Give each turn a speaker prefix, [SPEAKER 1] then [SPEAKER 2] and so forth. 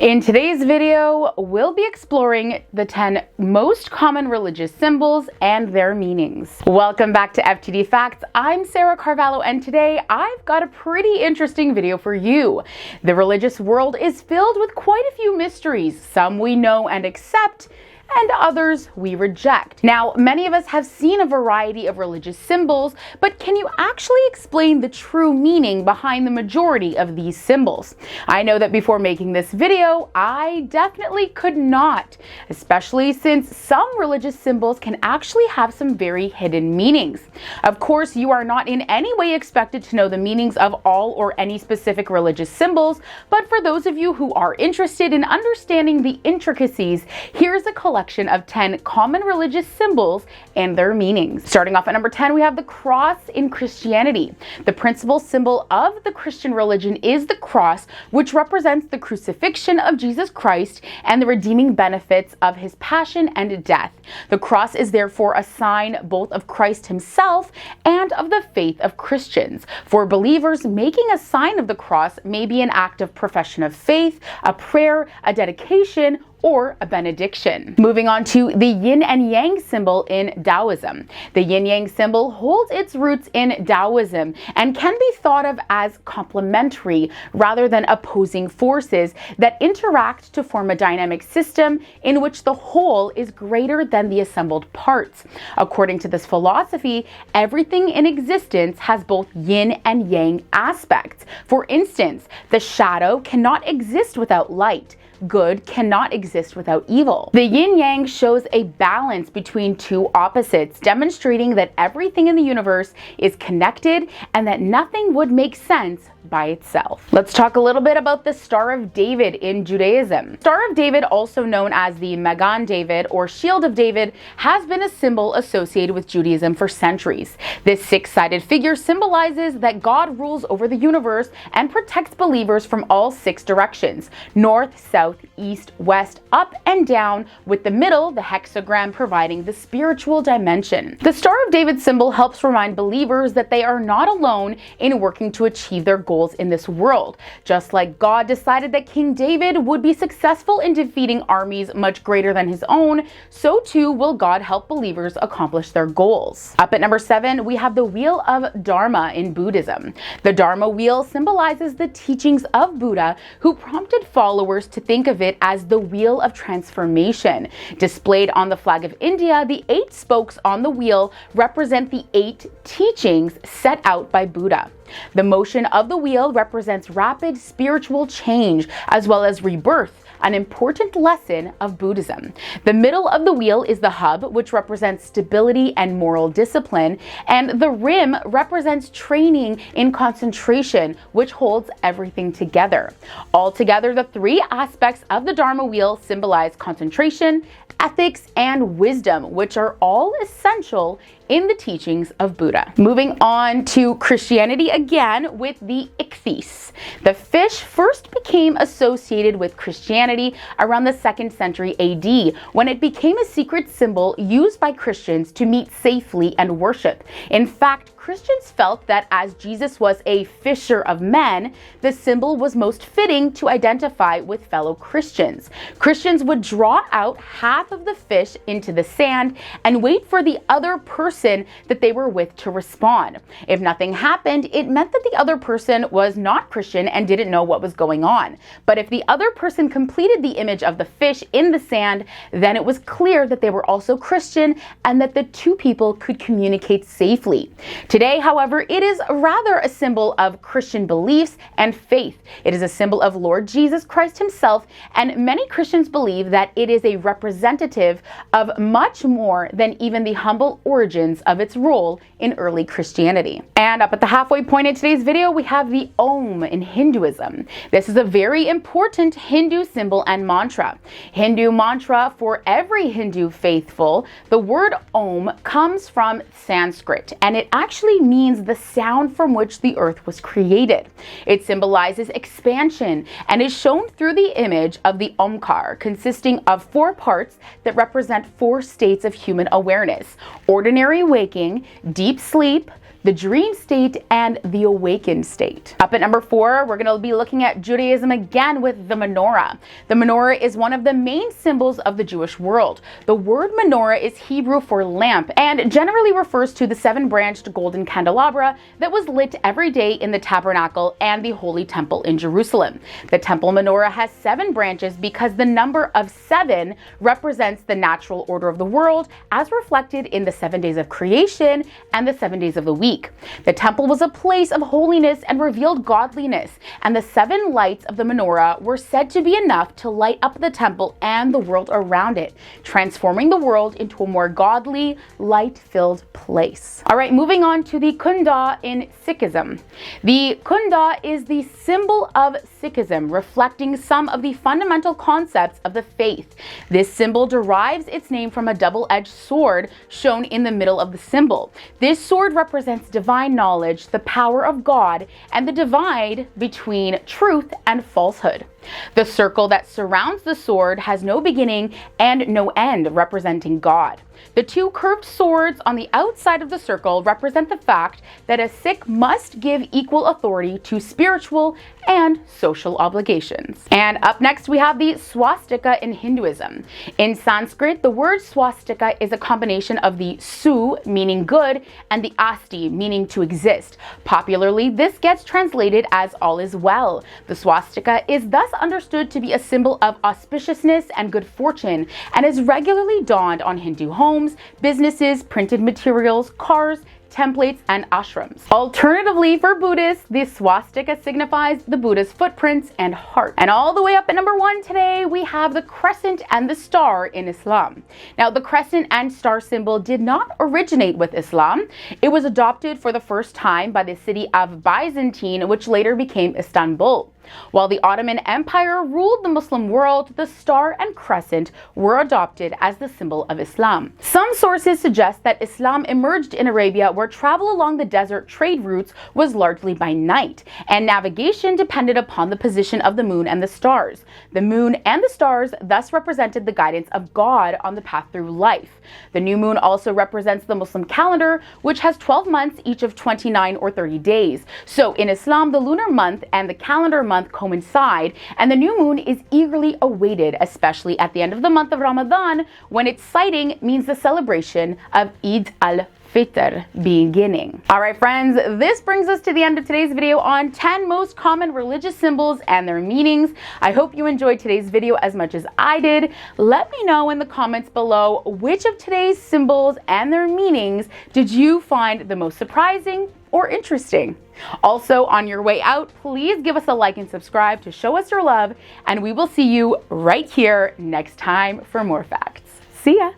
[SPEAKER 1] In today's video, we'll be exploring the 10 most common religious symbols and their meanings. Welcome back to FTD Facts. I'm Sarah Carvalho, and today I've got a pretty interesting video for you. The religious world is filled with quite a few mysteries, some we know and accept, and others we reject. Now, many of us have seen a variety of religious symbols, but can you actually explain the true meaning behind the majority of these symbols? I know that before making this video, I definitely could not, especially since some religious symbols can actually have some very hidden meanings. Of course, you are not in any way expected to know the meanings of all or any specific religious symbols, but for those of you who are interested in understanding the intricacies, here's a collection of 10 common religious symbols and their meanings. Starting off at number 10, we have the cross in Christianity. The principal symbol of the Christian religion is the cross, which represents the crucifixion of Jesus Christ and the redeeming benefits of his passion and death. The cross is therefore a sign both of Christ himself and of the faith of Christians. For believers, making a sign of the cross may be an act of profession of faith, a prayer, a dedication, or a benediction. Moving on to the yin and yang symbol in Taoism. The yin-yang symbol holds its roots in Taoism and can be thought of as complementary rather than opposing forces that interact to form a dynamic system in which the whole is greater than the assembled parts. According to this philosophy, everything in existence has both yin and yang aspects. For instance, the shadow cannot exist without light. Good cannot exist without evil. The yin-yang shows a balance between two opposites, demonstrating that everything in the universe is connected and that nothing would make sense by itself. Let's talk a little bit about the Star of David in Judaism. Star of David, also known as the Magen David or Shield of David, has been a symbol associated with Judaism for centuries. This six-sided figure symbolizes that God rules over the universe and protects believers from all six directions: north, south, east, west, up, and down, with the middle, the hexagram, providing the spiritual dimension. The Star of David symbol helps remind believers that they are not alone in working to achieve their goals in this world. Just like God decided that King David would be successful in defeating armies much greater than his own, so too will God help believers accomplish their goals. Up at number 7, we have the Wheel of Dharma in Buddhism. The Dharma wheel symbolizes the teachings of Buddha, who prompted followers to think of it as the wheel of transformation. Displayed on the flag of India, the 8 spokes on the wheel represent the 8 teachings set out by Buddha. The motion of the wheel represents rapid spiritual change as well as rebirth, an important lesson of Buddhism. The middle of the wheel is the hub, which represents stability and moral discipline, and the rim represents training in concentration, which holds everything together. Altogether, the 3 aspects of the Dharma wheel symbolize concentration, ethics, and wisdom, which are all essential in the teachings of Buddha. Moving on to Christianity again with the ICHTHYS. The fish first became associated with Christianity around the 2nd century AD, when it became a secret symbol used by Christians to meet safely and worship. In fact, Christians felt that as Jesus was a fisher of men, the symbol was most fitting to identify with fellow Christians. Christians would draw out half of the fish into the sand and wait for the other person that they were with to respond. If nothing happened, it meant that the other person was not Christian and didn't know what was going on. But if the other person completed the image of the fish in the sand, then it was clear that they were also Christian and that the two people could communicate safely. Today, however, it is rather a symbol of Christian beliefs and faith. It is a symbol of Lord Jesus Christ himself, and many Christians believe that it is a representative of much more than even the humble origins of its role in early Christianity. And up at the halfway point in today's video, we have the Om in Hinduism. This is a very important Hindu symbol and mantra. Hindu mantra for every Hindu faithful. The word Om comes from Sanskrit, and it actually means the sound from which the earth was created. It symbolizes expansion and is shown through the image of the Omkar, consisting of 4 parts that represent 4 states of human awareness: ordinary waking, deep sleep, the dream state, and the awakened state. Up at number 4, we're going to be looking at Judaism again with the menorah. The menorah is one of the main symbols of the Jewish world. The word menorah is Hebrew for lamp and generally refers to the 7-branched golden candelabra that was lit every day in the tabernacle and the Holy Temple in Jerusalem. The temple menorah has 7 branches because the number of 7 represents the natural order of the world as reflected in the 7 days of creation and the 7 days of the week. The temple was a place of holiness and revealed godliness, and the 7 lights of the menorah were said to be enough to light up the temple and the world around it, transforming the world into a more godly, light-filled place. All right, moving on to the KHANDA in Sikhism. The KHANDA is the symbol of Sikhism, reflecting some of the fundamental concepts of the faith. This symbol derives its name from a double-edged sword shown in the middle of the symbol. This sword represents divine knowledge, the power of God, and the divide between truth and falsehood. The circle that surrounds the sword has no beginning and no end, representing God. The 2 curved swords on the outside of the circle represent the fact that a Sikh must give equal authority to spiritual and social obligations. And up next we have the swastika in Hinduism. In Sanskrit, the word swastika is a combination of the su, meaning good, and the asti, meaning to exist. Popularly, this gets translated as all is well. The swastika is thus understood to be a symbol of auspiciousness and good fortune, and is regularly donned on Hindu homes, businesses, printed materials, cars, templates, and ashrams. Alternatively, for Buddhists, the swastika signifies the Buddha's footprints and heart. And all the way up at number 1 today, we have the crescent and the star in Islam. Now, the crescent and star symbol did not originate with Islam. It was adopted for the first time by the city of Byzantine, which later became Istanbul. While the Ottoman Empire ruled the Muslim world, the star and crescent were adopted as the symbol of Islam. Some sources suggest that Islam emerged in Arabia, where travel along the desert trade routes was largely by night, and navigation depended upon the position of the moon and the stars. The moon and the stars thus represented the guidance of God on the path through life. The new moon also represents the Muslim calendar, which has 12 months, each of 29 or 30 days. So in Islam, the lunar month and the calendar month coincide, and the new moon is eagerly awaited, especially at the end of the month of Ramadan, when its sighting means the celebration of Eid al-Fitr beginning. All right, friends, this brings us to the end of today's video on 10 most common religious symbols and their meanings. I hope you enjoyed today's video as much as I did. Let me know in the comments below which of today's symbols and their meanings did you find the most surprising or interesting. Also, on your way out, please give us a like and subscribe to show us your love, and we will see you right here next time for more facts. See ya!